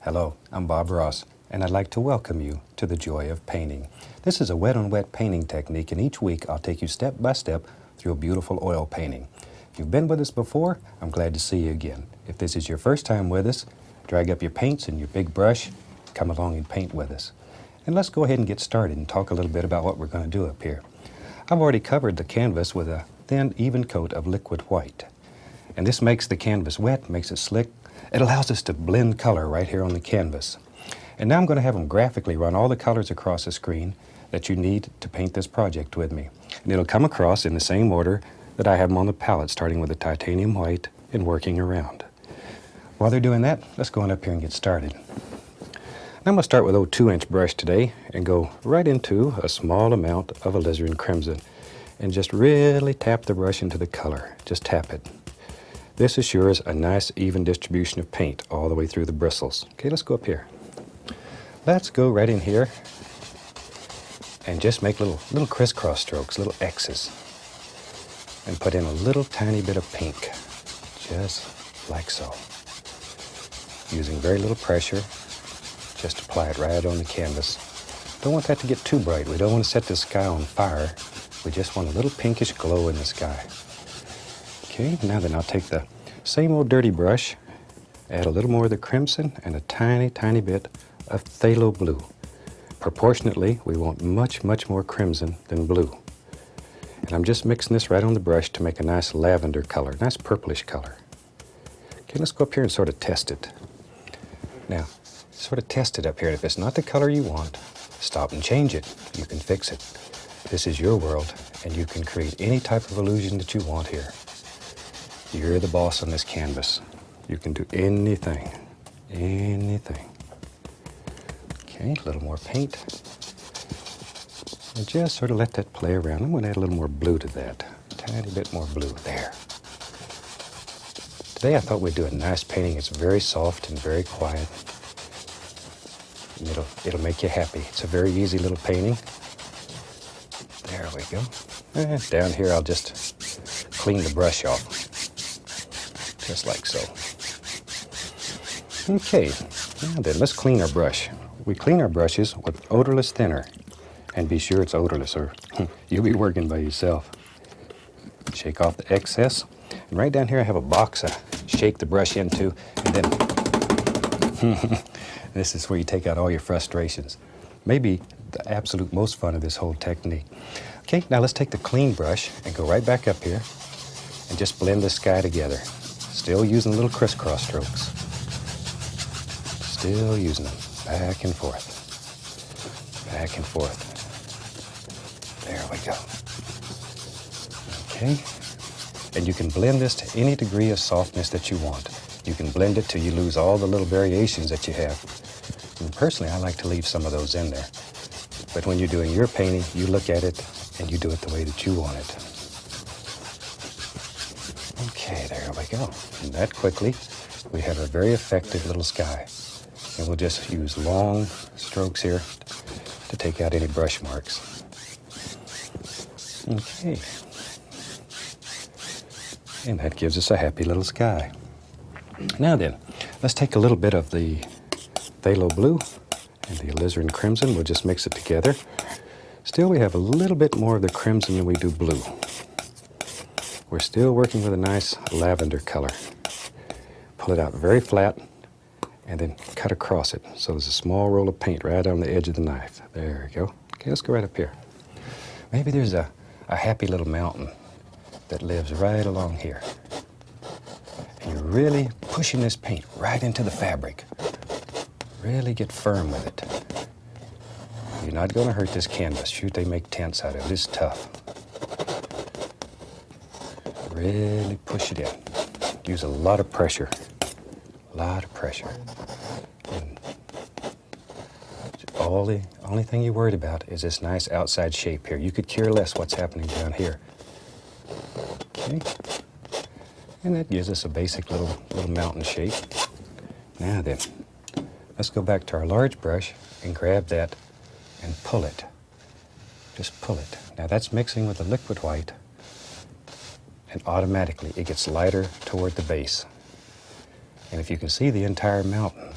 Hello, I'm Bob Ross, and I'd like to welcome you to the joy of painting. This is a wet-on-wet painting technique, and each week I'll take you step by step through a beautiful oil painting. If you've been with us before, I'm glad to see you again. If this is your first time with us, drag up your paints and your big brush, come along and paint with us. And let's go ahead and get started and talk a little bit about what we're going to do up here. I've already covered the canvas with a thin, even coat of liquid white. And this makes the canvas wet, makes it slick. It allows us to blend color right here on the canvas. And now I'm going to have them graphically run all the colors across the screen that you need to paint this project with me. And it'll come across in the same order that I have them on the palette, starting with the titanium white and working around. While they're doing that, let's go on up here and get started. I'm going to start with a 2-inch brush today and go right into a small amount of alizarin crimson and just really tap the brush into the color. Just tap it. This assures a nice even distribution of paint all the way through the bristles. Okay, let's go up here. Let's go right in here and just make little crisscross strokes, little X's, and put in a little tiny bit of pink, just like so. Using very little pressure, just apply it right on the canvas. Don't want that to get too bright. We don't want to set the sky on fire. We just want a little pinkish glow in the sky. Okay, now then I'll take the same old dirty brush, add a little more of the crimson and a tiny, tiny bit of phthalo blue. Proportionately, we want much, much more crimson than blue. And I'm just mixing this right on the brush to make a nice lavender color, nice purplish color. Okay, let's go up here and sort of test it. Now, sort of test it up here. If it's not the color you want, stop and change it. You can fix it. This is your world, and you can create any type of illusion that you want here. You're the boss on this canvas. You can do anything, anything. Okay, a little more paint. And just sort of let that play around. I'm going to add a little more blue to that. A tiny bit more blue there. Today I thought we'd do a nice painting. It's very soft and very quiet. And it'll make you happy. It's a very easy little painting. There we go. And down here I'll just clean the brush off. Just like so. Okay, now then, let's clean our brush. We clean our brushes with odorless thinner. And be sure it's odorless or you'll be working by yourself. Shake off the excess. And right down here I have a box I shake the brush into, and then this is where you take out all your frustrations. Maybe the absolute most fun of this whole technique. Okay, now let's take the clean brush and go right back up here and just blend the sky together. Still using little crisscross strokes. Still using them back and forth. Back and forth. There we go. Okay. And you can blend this to any degree of softness that you want. You can blend it till you lose all the little variations that you have. And personally, I like to leave some of those in there. But when you're doing your painting, you look at it and you do it the way that you want it. Okay, there we go. And that quickly, we have a very effective little sky. And we'll just use long strokes here to take out any brush marks. Okay. And that gives us a happy little sky. Now then, let's take a little bit of the phthalo blue and the alizarin crimson. We'll just mix it together. Still, we have a little bit more of the crimson than we do blue. We're still working with a nice lavender color. Pull it out very flat and then cut across it. So there's a small roll of paint right on the edge of the knife. There we go. Okay, let's go right up here. Maybe there's a happy little mountain that lives right along here. And you're really pushing this paint right into the fabric. Really get firm with it. You're not going to hurt this canvas. Shoot, they make tents out of it. It's tough. Really push it in. Use a lot of pressure. A lot of pressure. And the only thing you're worried about is this nice outside shape here. You could care less what's happening down here. Okay. And that gives us a basic little mountain shape. Now then, let's go back to our large brush and grab that and pull it. Just pull it. Now that's mixing with the liquid white, and automatically it gets lighter toward the base. And if you can see the entire mountain,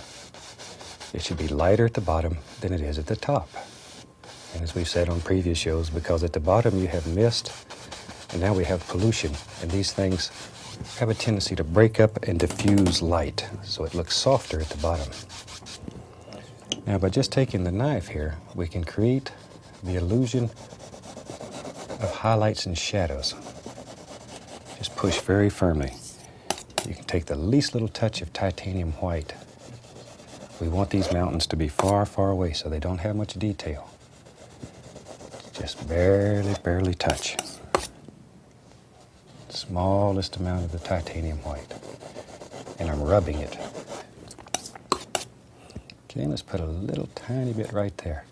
It should be lighter at the bottom than it is at the top. And as we've said on previous shows, because at the bottom you have mist, and now we have pollution, and these things have a tendency to break up and diffuse light, so it looks softer at the bottom. Now, by just taking the knife here, we can create the illusion of highlights and shadows. Just push very firmly. You can take the least little touch of titanium white. We want these mountains to be far, far away so they don't have much detail. Just barely touch. Smallest amount of the titanium white. And I'm rubbing it. Okay, let's put a little tiny bit right there.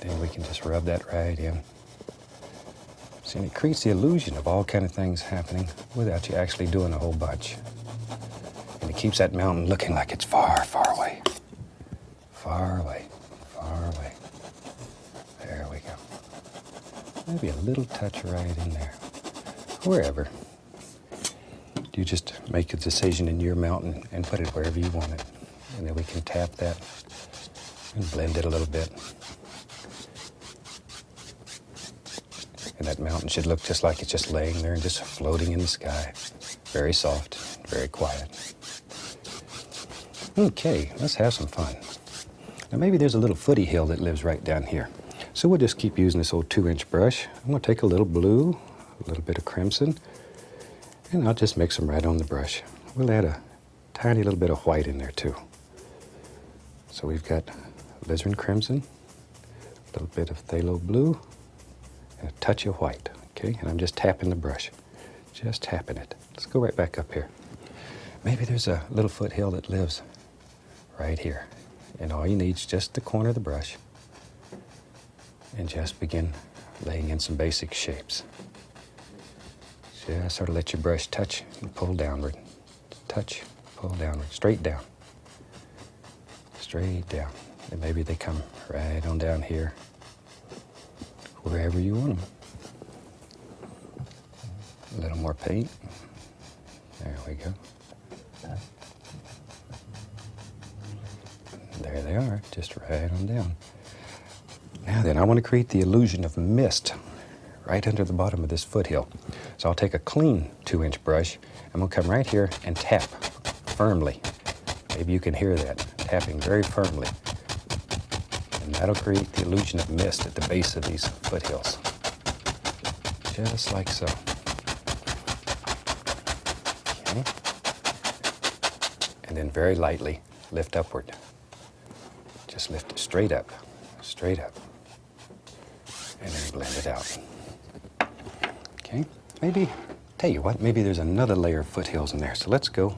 Then we can just rub that right in. See, and it creates the illusion of all kind of things happening without you actually doing a whole bunch. And it keeps that mountain looking like it's far, far away. Far away, far away. There we go. Maybe a little touch right in there. Wherever. You just make a decision in your mountain and put it wherever you want it. And then we can tap that and blend it a little bit. And that mountain should look just like it's just laying there and just floating in the sky. Very soft, very quiet. Okay, let's have some fun. Now maybe there's a little footy hill that lives right down here. So we'll just keep using this old 2-inch brush. I'm going to take a little blue, a little bit of crimson, and I'll just mix them right on the brush. We'll add a tiny little bit of white in there too. So we've got alizarin crimson, a little bit of phthalo blue, and a touch of white, okay? And I'm just tapping the brush, just tapping it. Let's go right back up here. Maybe there's a little foothill that lives right here. And all you need is just the corner of the brush and just begin laying in some basic shapes. Just sort of let your brush touch and pull downward. Touch, pull downward, straight down. Straight down. And maybe they come right on down here, wherever you want them. A little more paint. There we go. There they are, just right on down. Now then, I want to create the illusion of mist right under the bottom of this foothill. So I'll take a clean 2-inch brush. I'm going to come right here and tap firmly. Maybe you can hear that, tapping very firmly. And that'll create the illusion of mist at the base of these foothills. Just like so. Okay. And then very lightly lift upward. Just lift it straight up, and then blend it out. Okay, maybe, tell you what, maybe there's another layer of foothills in there. So let's go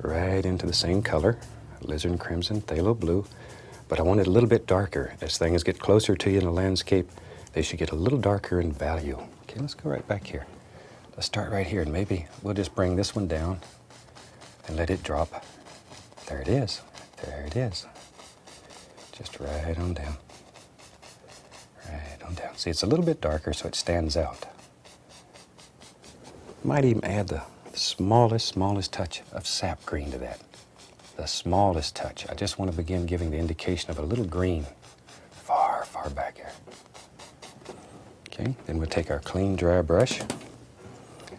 right into the same color, alizarin crimson, phthalo blue, but I want it a little bit darker. As things get closer to you in the landscape, they should get a little darker in value. Okay, let's go right back here. Let's start right here, and maybe we'll just bring this one down and let it drop. There it is, there it is. Just right on down. Right on down. See, it's a little bit darker, so it stands out. Might even add the smallest touch of sap green to that. The smallest touch. I just want to begin giving the indication of a little green far, far back here. Okay, then we'll take our clean, dry brush.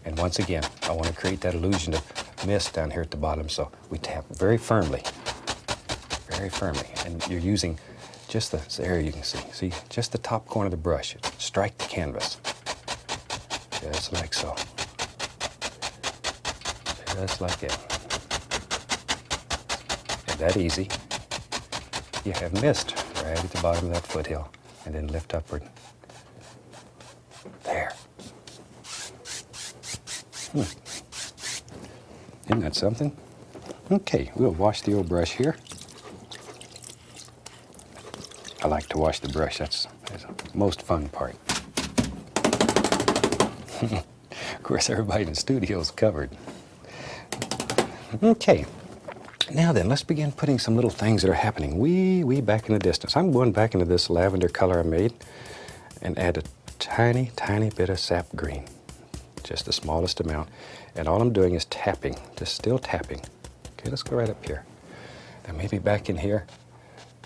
And once again, I want to create that illusion of mist down here at the bottom, so we tap very firmly. Very firmly, and you're using just there you can see just the top corner of the brush. Strike the canvas, just like so, just like that. And that easy. You have mist right at the bottom of that foothill, and then lift upward. There. Isn't that something? Okay, we'll wash the old brush here. I like to wash the brush. That's the most fun part. Of course, everybody in the studio is covered. Okay, now then, let's begin putting some little things that are happening way back in the distance. I'm going back into this lavender color I made and add a tiny bit of sap green, just the smallest amount. And all I'm doing is tapping, just still tapping. Okay, let's go right up here. Then maybe back in here,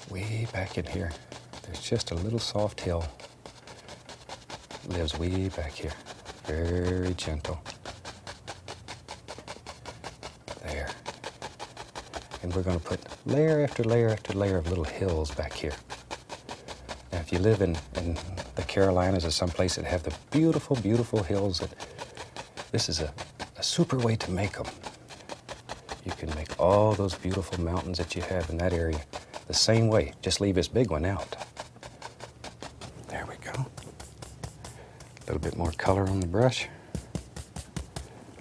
way back in here, there's just a little soft hill. Lives way back here. Very gentle. There. And we're going to put layer after layer after layer of little hills back here. Now, if you live in the Carolinas or someplace that have the beautiful, beautiful hills, this is a super way to make them. You can make all those beautiful mountains that you have in that area the same way. Just leave this big one out. There we go. A little bit more color on the brush.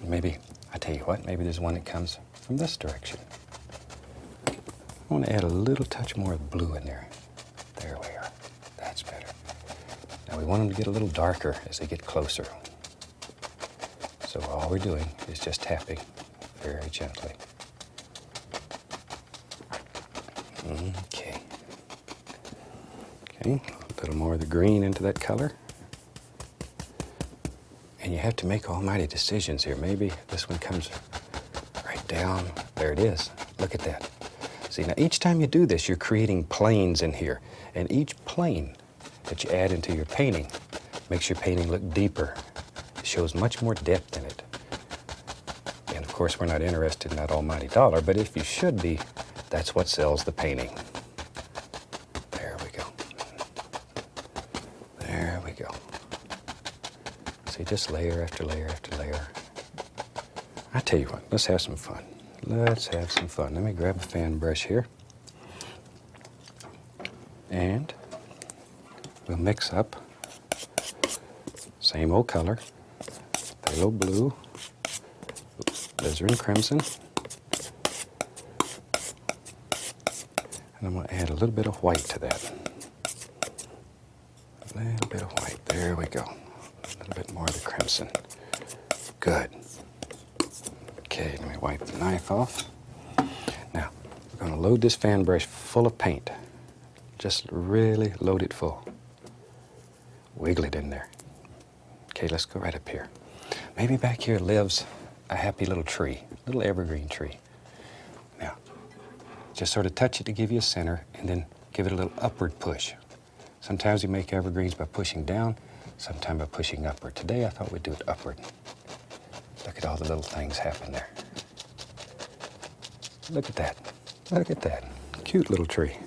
Maybe, I tell you what, maybe there's one that comes from this direction. I want to add a little touch more of blue in there. There we are. That's better. Now we want them to get a little darker as they get closer. So all we're doing is just tapping very gently. Okay. Okay, a little more of the green into that color. And you have to make almighty decisions here. Maybe this one comes right down. There it is. Look at that. See, now each time you do this, you're creating planes in here. And each plane that you add into your painting makes your painting look deeper. It shows much more depth in it. And of course, we're not interested in that almighty dollar, but if you should be, that's what sells the painting. There we go. There we go. See, just layer after layer after layer. I tell you what, let's have some fun. Let's have some fun. Let me grab a fan brush here. And we'll mix up same old color, phthalo blue, alizarin crimson. And I'm going to add a little bit of white to that. A little bit of white. There we go. A little bit more of the crimson. Good. Okay, let me wipe the knife off. Now, we're going to load this fan brush full of paint. Just really load it full. Wiggle it in there. Okay, let's go right up here. Maybe back here lives a happy little tree, a little evergreen tree. Now, just sort of touch it to give you a center, and then give it a little upward push. Sometimes you make evergreens by pushing down, sometimes by pushing upward. Today I thought we'd do it upward. Look at all the little things happen there. Look at that. Look at that. Cute little tree.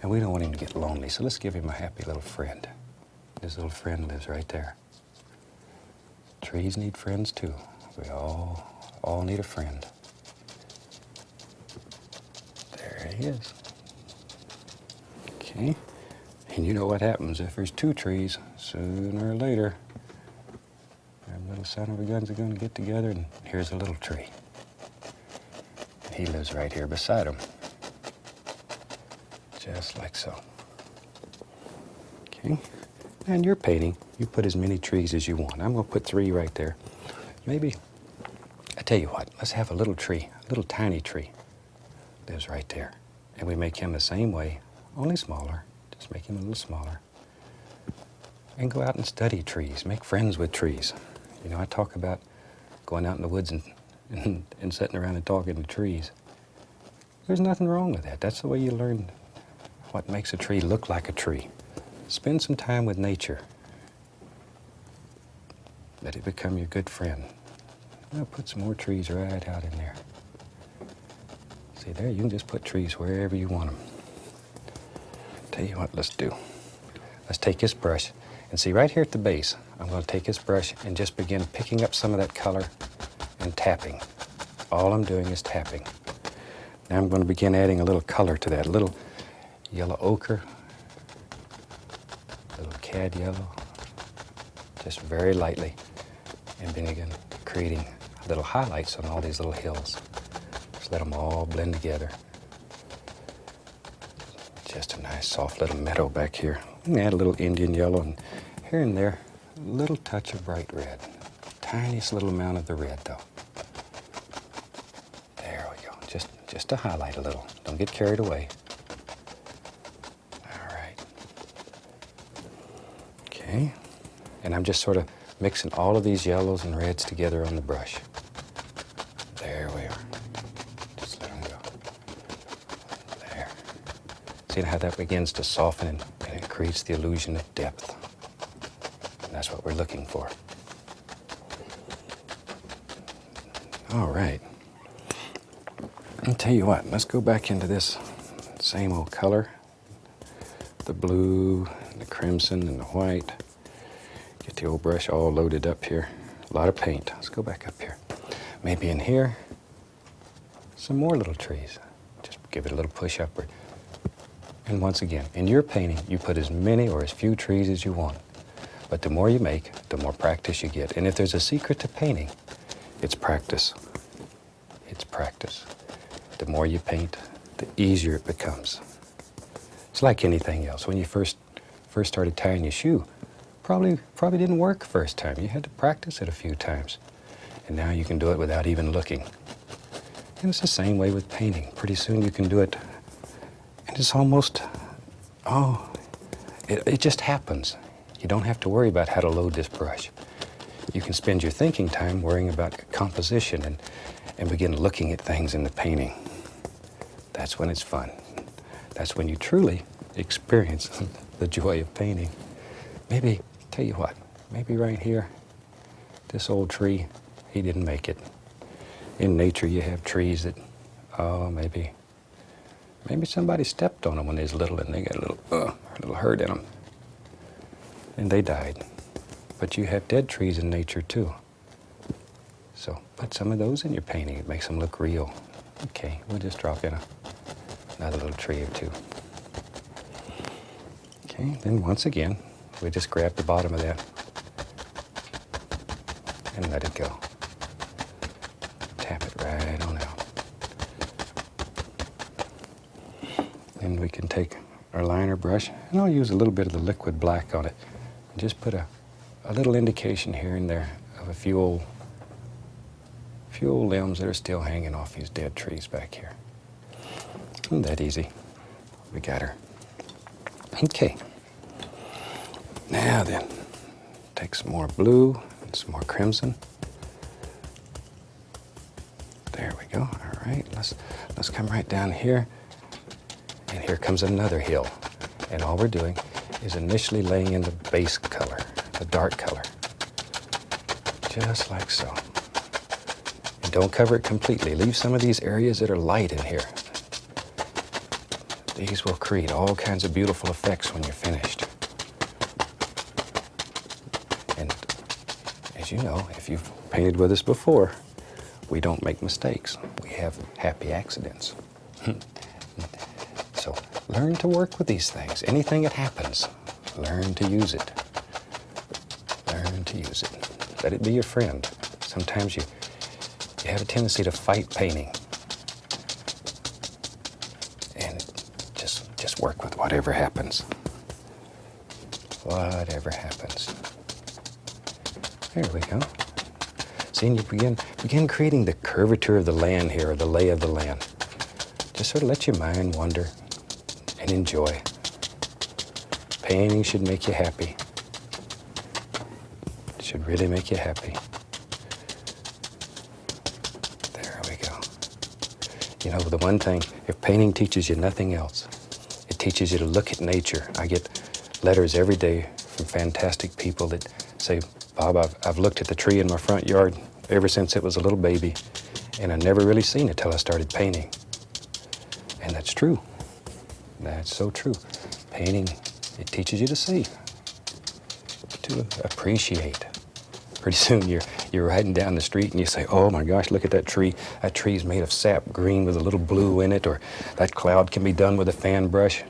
And we don't want him to get lonely, so let's give him a happy little friend. His little friend lives right there. Trees need friends too. We all need a friend. There he is. Okay. And you know what happens if there's two trees, sooner or later, them little son of a guns are going to get together, and here's a little tree. And he lives right here beside him. Just like so. Okay. And your painting, you put as many trees as you want. I'm going to put 3 right there. Maybe, I tell you what, let's have a little tree, a little tiny tree. Lives right there. And we make him the same way, only smaller. Just make him a little smaller. And go out and study trees. Make friends with trees. You know, I talk about going out in the woods and sitting around and talking to trees. There's nothing wrong with that. That's the way you learn what makes a tree look like a tree. Spend some time with nature. Let it become your good friend. I'll put some more trees right out in there. See there, you can just put trees wherever you want them. Tell you what, let's do. Let's take this brush, and see right here at the base, I'm going to take this brush and just begin picking up some of that color and tapping. All I'm doing is tapping. Now I'm going to begin adding a little color to that, a little yellow ochre, a little cad yellow, just very lightly, and begin creating little highlights on all these little hills. Just let them all blend together. Just a nice soft little meadow back here. And add a little Indian yellow, and here and there, a little touch of bright red. Tiniest little amount of the red though. There we go, just to highlight a little. Don't get carried away. All right. Okay, and I'm just sort of mixing all of these yellows and reds together on the brush. There we are. Just let them go. See how that begins to soften and it creates the illusion of depth. And that's what we're looking for. All right. I'll tell you what, let's go back into this same old color. The blue, the crimson, and the white. Get the old brush all loaded up here. A lot of paint. Let's go back up here. Maybe in here, some more little trees. Just give it a little push upward. And once again, in your painting, you put as many or as few trees as you want. But the more you make, the more practice you get. And if there's a secret to painting, it's practice. It's practice. The more you paint, the easier it becomes. It's like anything else. When you first started tying your shoe, probably didn't work the first time. You had to practice it a few times. And now you can do it without even looking. And it's the same way with painting. Pretty soon you can do it, and it's almost, it just happens. You don't have to worry about how to load this brush. You can spend your thinking time worrying about composition and begin looking at things in the painting. That's when it's fun. That's when you truly experience the joy of painting. Maybe, tell you what, maybe right here, this old tree, he didn't make it. In nature, you have trees that, maybe somebody stepped on them when they was little and they got a little hurt in them. And they died. But you have dead trees in nature too. So put some of those in your painting. It makes them look real. Okay, we'll just drop in another little tree or two. Okay, then once again, we just grab the bottom of that and let it go. Tap it right on out. Then we can take our liner brush, and I'll use a little bit of the liquid black on it, and just put a little indication here and there of a few old limbs that are still hanging off these dead trees back here. Isn't that easy? We got her. Okay. Now then, take some more blue and some more crimson. There we go. All right, let's come right down here. And here comes another hill. And all we're doing is initially laying in the base color, the dark color. Just like so. And don't cover it completely. Leave some of these areas that are light in here. These will create all kinds of beautiful effects when you're finished. And as you know, if you've painted with us before, we don't make mistakes. We have happy accidents. So learn to work with these things. Anything that happens, learn to use it. Learn to use it. Let it be your friend. Sometimes you have a tendency to fight painting. And just work with whatever happens. Whatever happens. There we go. See, and you begin creating the curvature of the land here, or the lay of the land. Just sort of let your mind wander and enjoy. Painting should make you happy. It should really make you happy. There we go. You know, the one thing, if painting teaches you nothing else, it teaches you to look at nature. I get letters every day from fantastic people that say, Bob, I've looked at the tree in my front yard ever since it was a little baby, and I never really seen it till I started painting. And that's true. That's so true. Painting, it teaches you to see, to appreciate. Pretty soon you're riding down the street and you say, oh my gosh, look at that tree. That tree's made of sap green with a little blue in it, or that cloud can be done with a fan brush.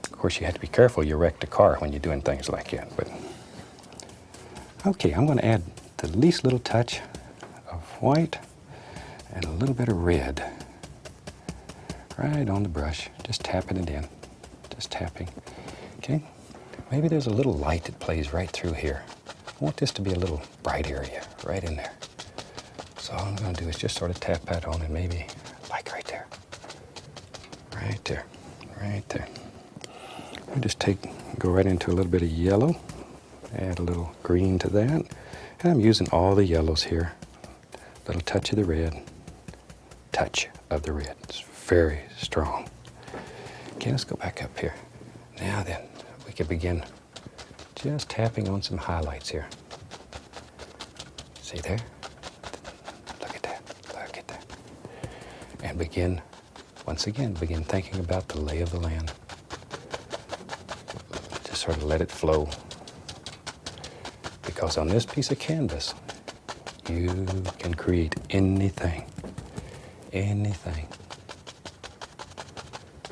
Of course, you have to be careful you wreck the car when you're doing things like that. But okay, I'm going to add the least little touch of white and a little bit of red right on the brush, just tapping it in, just tapping. Okay, maybe there's a little light that plays right through here. I want this to be a little bright area right in there. So all I'm going to do is just sort of tap that on, and maybe like right there, right there, right there. I just go right into a little bit of yellow, add a little green to that, and I'm using all the yellows here. A little touch of the red, touch of the red. It's very strong. Okay, let's go back up here. Now then, we can begin just tapping on some highlights here. See there? Look at that, look at that. And begin, once again, begin thinking about the lay of the land. Just sort of let it flow. Because on this piece of canvas, you can create anything. Anything.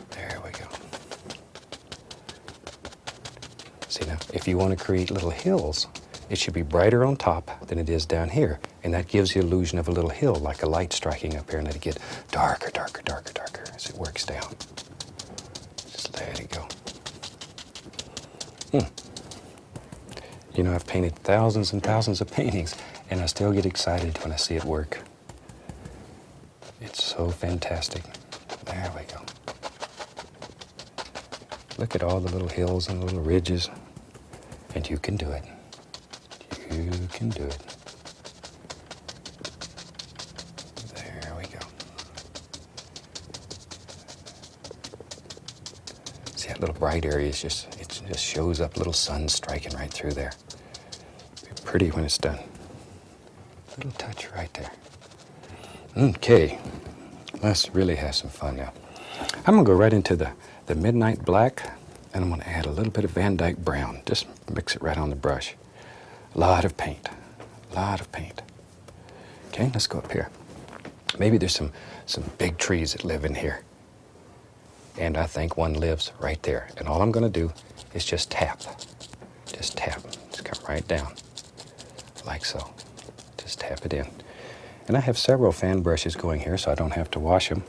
There we go. See now, if you want to create little hills, it should be brighter on top than it is down here. And that gives the illusion of a little hill, like a light striking up here, and let it get darker, darker, darker, darker as it works down. Just let it go. You know, I've painted thousands and thousands of paintings, and I still get excited when I see it work. It's so fantastic. There we go. Look at all the little hills and little ridges, and you can do it. You can do it. There we go. See that little bright area is it just shows up, little sun striking right through there. Be pretty when it's done. Little touch right there. Okay, let's really have some fun now. I'm gonna go right into the midnight black, and I'm gonna add a little bit of Van Dyke brown. Just mix it right on the brush. A lot of paint, a lot of paint. Okay, let's go up here. Maybe there's some big trees that live in here. And I think one lives right there. And all I'm gonna do is just tap. Just tap, just come right down, like so. Just tap it in. And I have several fan brushes going here, so I don't have to wash them.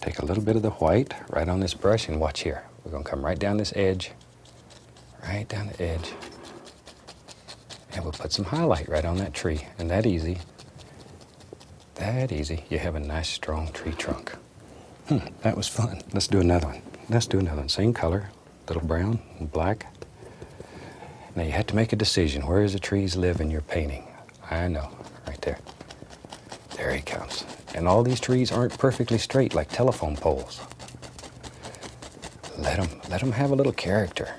Take a little bit of the white right on this brush, and watch here. We're gonna come right down this edge, right down the edge. And we'll put some highlight right on that tree. And that easy, you have a nice strong tree trunk. That was fun. Let's do another one. Let's do another one. Same color, little brown and black. Now you have to make a decision. Where does the trees live in your painting? I know, right there. There he comes. And all these trees aren't perfectly straight like telephone poles. Let them have a little character.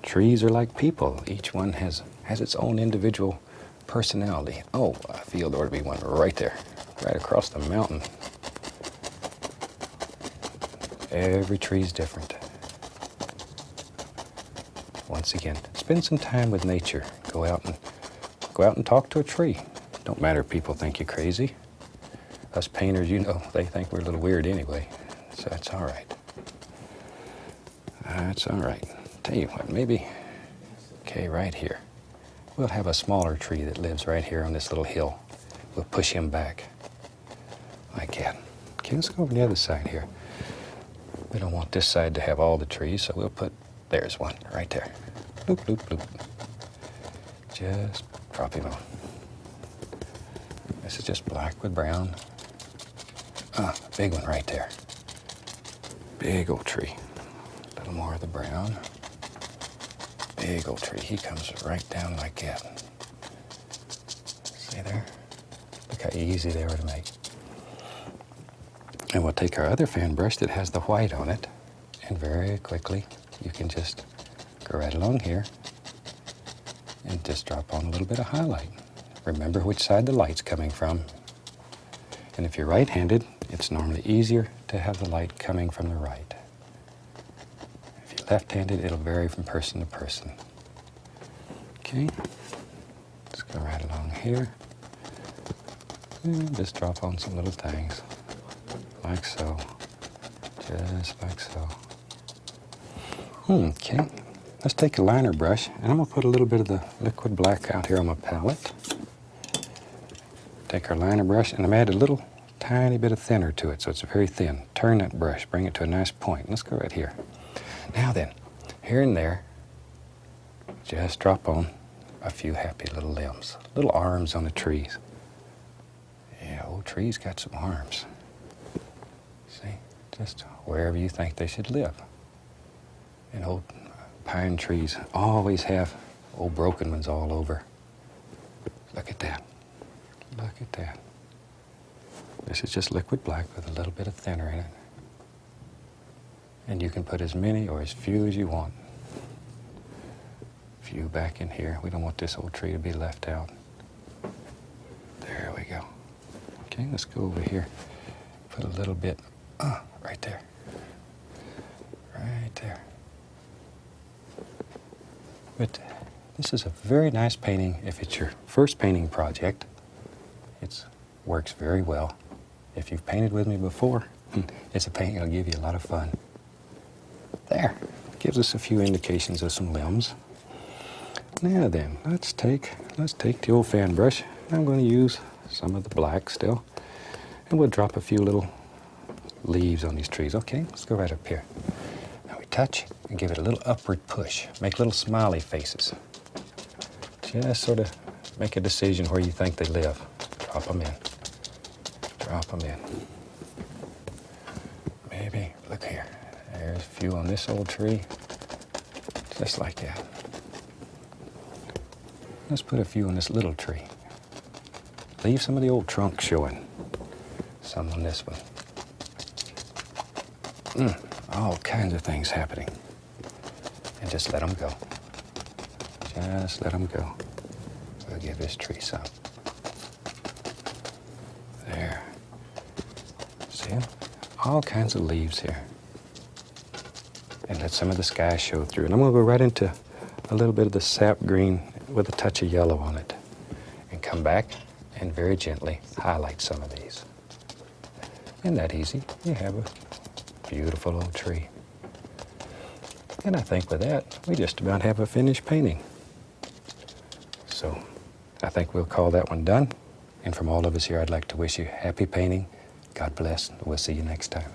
Trees are like people. Each one has its own individual personality. Oh, I feel there ought to be one right there, right across the mountain. Every tree's different. Once again, spend some time with nature. Go out and talk to a tree. Don't matter if people think you're crazy. Us painters, you know, they think we're a little weird anyway. So that's all right. That's all right. Tell you what, maybe, okay, right here. We'll have a smaller tree that lives right here on this little hill. We'll push him back like that. Okay, let's go over the other side here. We don't want this side to have all the trees, so we'll put, there's one right there. Bloop, bloop, bloop. Just drop him on. This is just black with brown. Big one right there. Big old tree. A little more of the brown. Big old tree. He comes right down like that. See there? Look how easy they are to make. And we'll take our other fan brush that has the white on it, and very quickly you can just go right along here and just drop on a little bit of highlight. Remember which side the light's coming from. And if you're right-handed, it's normally easier to have the light coming from the right. If you're left-handed, it'll vary from person to person. Okay, let's go right along here. And just drop on some little things, like so, just like so. Okay, let's take a liner brush, and I'm gonna put a little bit of the liquid black out here on my palette. Take our liner brush, and I'm adding a little tiny bit of thinner to it, so it's very thin. Turn that brush, bring it to a nice point. Let's go right here. Now then, here and there, just drop on a few happy little limbs, little arms on the trees. Yeah, old trees got some arms. See, just wherever you think they should live. And old pine trees always have old broken ones all over. Look at that. Look at that. This is just liquid black with a little bit of thinner in it. And you can put as many or as few as you want. Few back in here. We don't want this old tree to be left out. There we go. Okay, let's go over here. Put a little bit, right there. Right there. But this is a very nice painting if it's your first painting project. It works very well. If you've painted with me before, it's a painting that'll give you a lot of fun. There, gives us a few indications of some limbs. Now then, let's take the old fan brush. I'm going to use some of the black still, and we'll drop a few little leaves on these trees. Okay, let's go right up here. Now we touch and give it a little upward push. Make little smiley faces. Just sort of make a decision where you think they live. Drop them in. Drop them in. Maybe, look here. There's a few on this old tree. Just like that. Let's put a few on this little tree. Leave some of the old trunk showing. Some on this one. All kinds of things happening. And just let them go. Just let them go. We'll give this tree some. There. See them? All kinds of leaves here. And let some of the sky show through. And I'm going to go right into a little bit of the sap green with a touch of yellow on it. And come back and very gently highlight some of these. Isn't that easy? You have a beautiful old tree. And I think with that, we just about have a finished painting. So I think we'll call that one done. And from all of us here, I'd like to wish you happy painting. God bless. We'll see you next time.